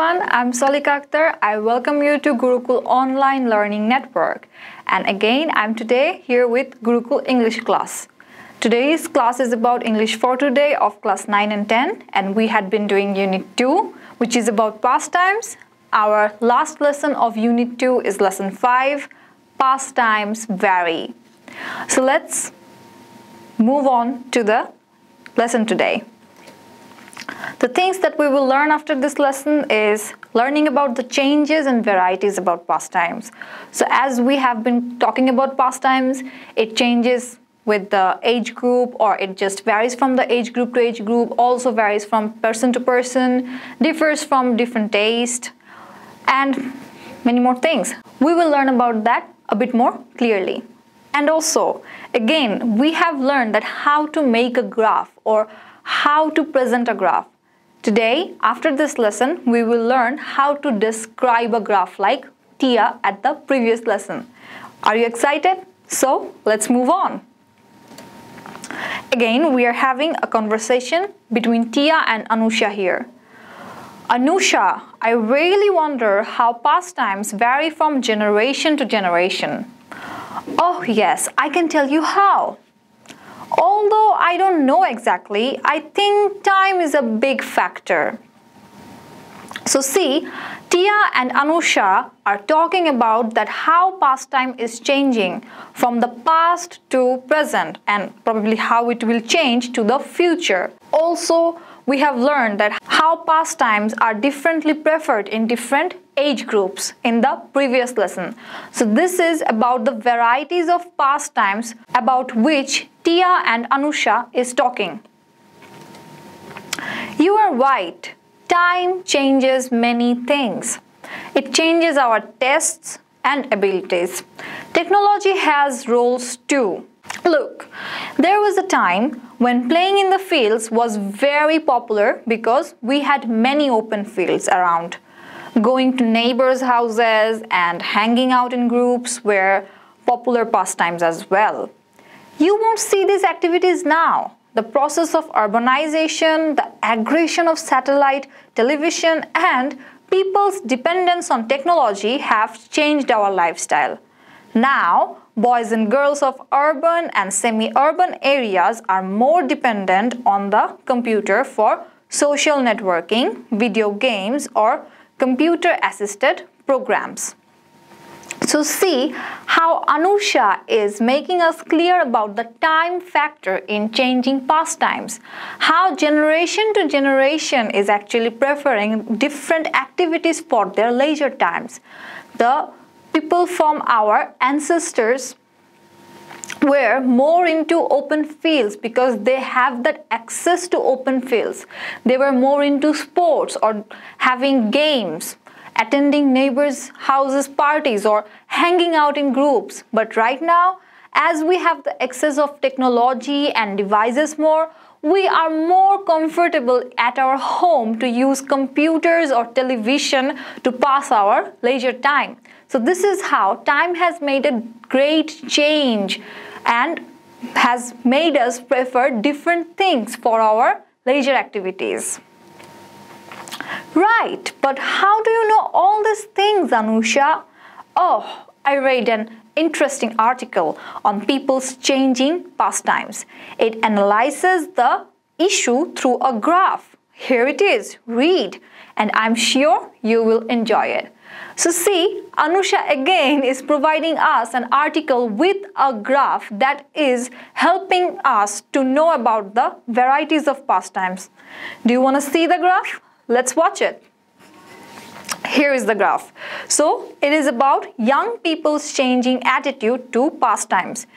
everyone, I'm Solika Aktar. I welcome you to Gurukul Online Learning Network. And again, I'm today here with Gurukul English class. Today's class is about English for today of class 9 and 10, and we had been doing Unit 2, which is about pastimes. Our last lesson of Unit 2 is Lesson 5, Pastimes Vary. So let's move on to the lesson today. The things that we will learn after this lesson is learning about the changes and varieties about pastimes. So as we have been talking about pastimes, it changes with the age group, or it just varies from the age group to age group, also varies from person to person, differs from different taste, and many more things. We will learn about that a bit more clearly. And also, again, we have learned that how to make a graph or how to present a graph. Today, after this lesson, we will learn how to describe a graph like Tia at the previous lesson. Are you excited? So, let's move on. Again, we are having a conversation between Tia and Anusha here. Anusha, I really wonder how pastimes vary from generation to generation. Oh yes, I can tell you how. Although I don't know exactly, I think time is a big factor. So see, Tia and Anusha are talking about that how pastime is changing from the past to present and probably how it will change to the future. Also, we have learned that how pastimes are differently preferred in different age groups in the previous lesson. So this is about the varieties of pastimes about which Tia and Anusha is talking. You are right. Time changes many things. It changes our tastes and abilities. Technology has roles too. Look, there was a time when playing in the fields was very popular because we had many open fields around. Going to neighbors' houses and hanging out in groups were popular pastimes as well. You won't see these activities now. The process of urbanization, the aggression of satellite television, and people's dependence on technology have changed our lifestyle. Now, boys and girls of urban and semi-urban areas are more dependent on the computer for social networking, video games, or computer-assisted programs. So see how Anusha is making us clear about the time factor in changing pastimes. How generation to generation is actually preferring different activities for their leisure times. The people from our ancestors were more into open fields because they have that access to open fields. They were more into sports or having games, attending neighbors' houses parties or hanging out in groups. But right now, as we have the access of technology and devices more, we are more comfortable at our home to use computers or television to pass our leisure time. So this is how time has made a great change and has made us prefer different things for our leisure activities. Right, but how do you know all these things, Anusha? Oh, I read an interesting article on people's changing pastimes. It analyzes the issue through a graph. Here it is, read, and I'm sure you will enjoy it. So see, Anusha again is providing us an article with a graph that is helping us to know about the varieties of pastimes. Do you want to see the graph? Let's watch it. Here is the graph. So it is about young people's changing attitude to pastimes.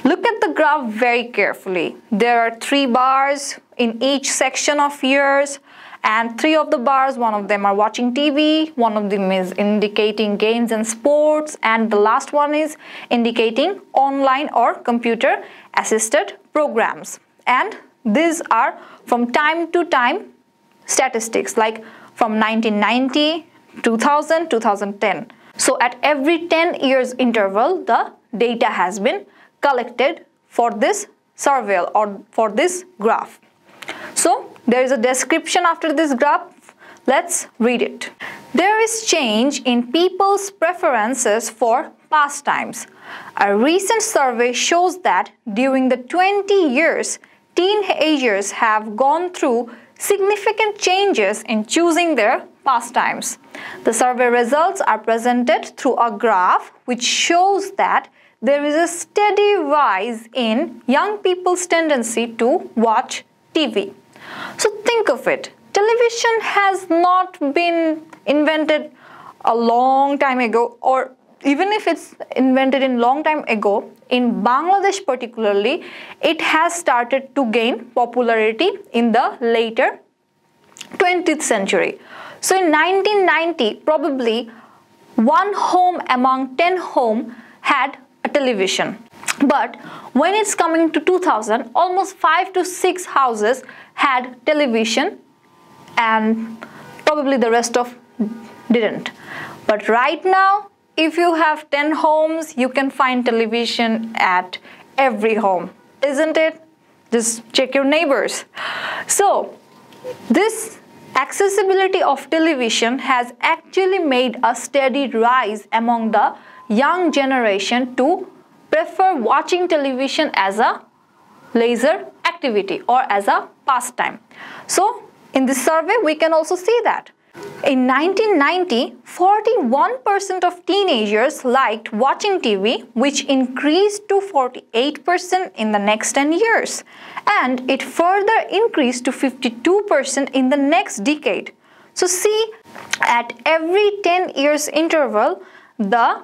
Look at the graph very carefully. There are 3 bars in each section of years, and 3 of the bars, one of them are watching TV, one of them is indicating games and sports, and the last one is indicating online or computer assisted programs. And these are from time to time statistics, like from 1990, 2000, 2010. So at every 10 years interval, the data has been collected for this survey or for this graph. So there is a description after this graph. Let's read it. There is change in people's preferences for pastimes. A recent survey shows that during the 20 years, teenagers have gone through significant changes in choosing their pastimes. The survey results are presented through a graph which shows that there is a steady rise in young people's tendency to watch TV. So think of it. Television has not been invented a long time ago, or even if it's invented in long time ago, in Bangladesh particularly, it has started to gain popularity in the later 20th century. So in 1990, probably one home among 10 homes had a television. But when it's coming to 2000, almost 5 to 6 houses had television, and probably the rest of didn't. But right now, if you have 10 homes, you can find television at every home, isn't it? Just check your neighbors. So this accessibility of television has actually made a steady rise among the young generation to prefer watching television as a leisure activity or as a pastime. So in this survey, we can also see that. In 1990, 41% of teenagers liked watching TV, which increased to 48% in the next 10 years. And it further increased to 52% in the next decade. So see, at every 10 years interval, the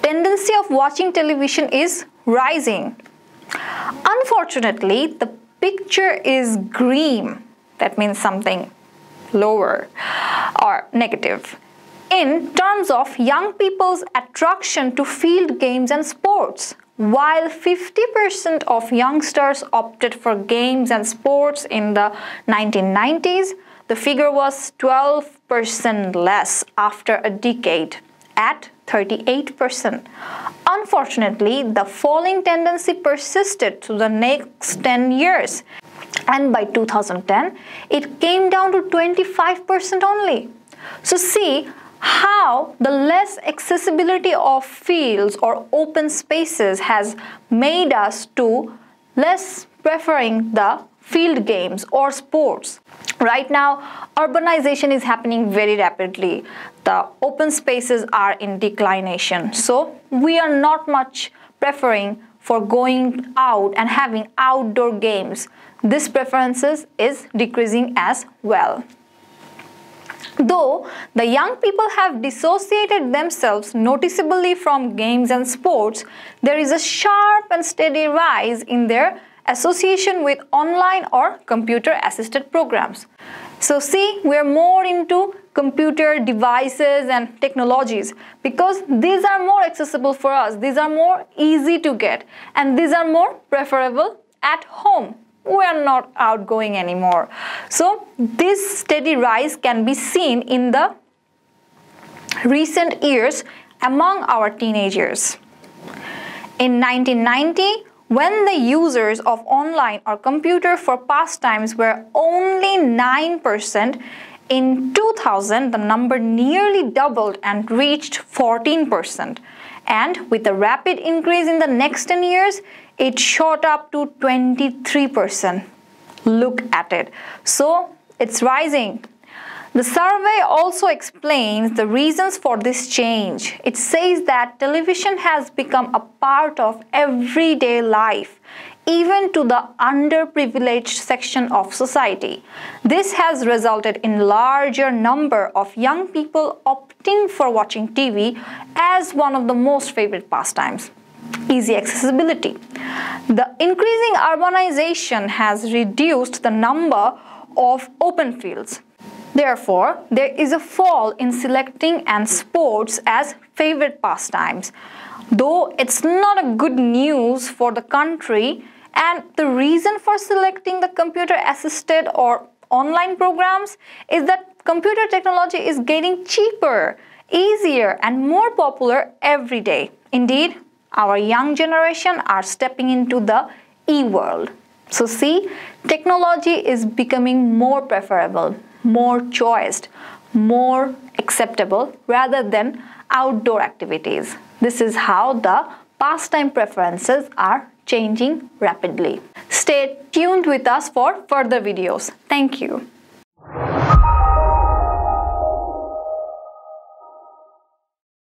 tendency of watching television is rising. Unfortunately, the picture is green. That means something lower or negative in terms of young people's attraction to field games and sports. While 50% of youngsters opted for games and sports in the 1990s, the figure was 12% less after a decade at 38%. Unfortunately, the falling tendency persisted to the next 10 years. And by 2010, it came down to 25% only. So see how the less accessibility of fields or open spaces has made us to less preferring the field games or sports. Right now, urbanization is happening very rapidly. The open spaces are in declination. So we are not much preferring for going out and having outdoor games. This preferences is decreasing as well. Though the young people have dissociated themselves noticeably from games and sports, there is a sharp and steady rise in their association with online or computer-assisted programs. So see, we're more into computer devices and technologies because these are more accessible for us, these are more easy to get, and these are more preferable at home. We are not outgoing anymore. So this steady rise can be seen in the recent years among our teenagers. In 1990, when the users of online or computer for pastimes were only 9%, in 2000 the number nearly doubled and reached 14%. And with a rapid increase in the next 10 years, it shot up to 23%. Look at it. So it's rising. The survey also explains the reasons for this change. It says that television has become a part of everyday life, even to the underprivileged section of society. This has resulted in larger number of young people opting for watching TV as one of the most favorite pastimes. Easy accessibility. The increasing urbanization has reduced the number of open fields. Therefore, there is a fall in selecting and sports as favorite pastimes. Though it's not a good news for the country, and the reason for selecting the computer-assisted or online programs is that computer technology is getting cheaper, easier, and more popular every day. Indeed, our young generation are stepping into the e-world. So see, technology is becoming more preferable, more choiced, more acceptable rather than outdoor activities. This is how the pastime preferences are changing rapidly. Stay tuned with us for further videos. Thank you.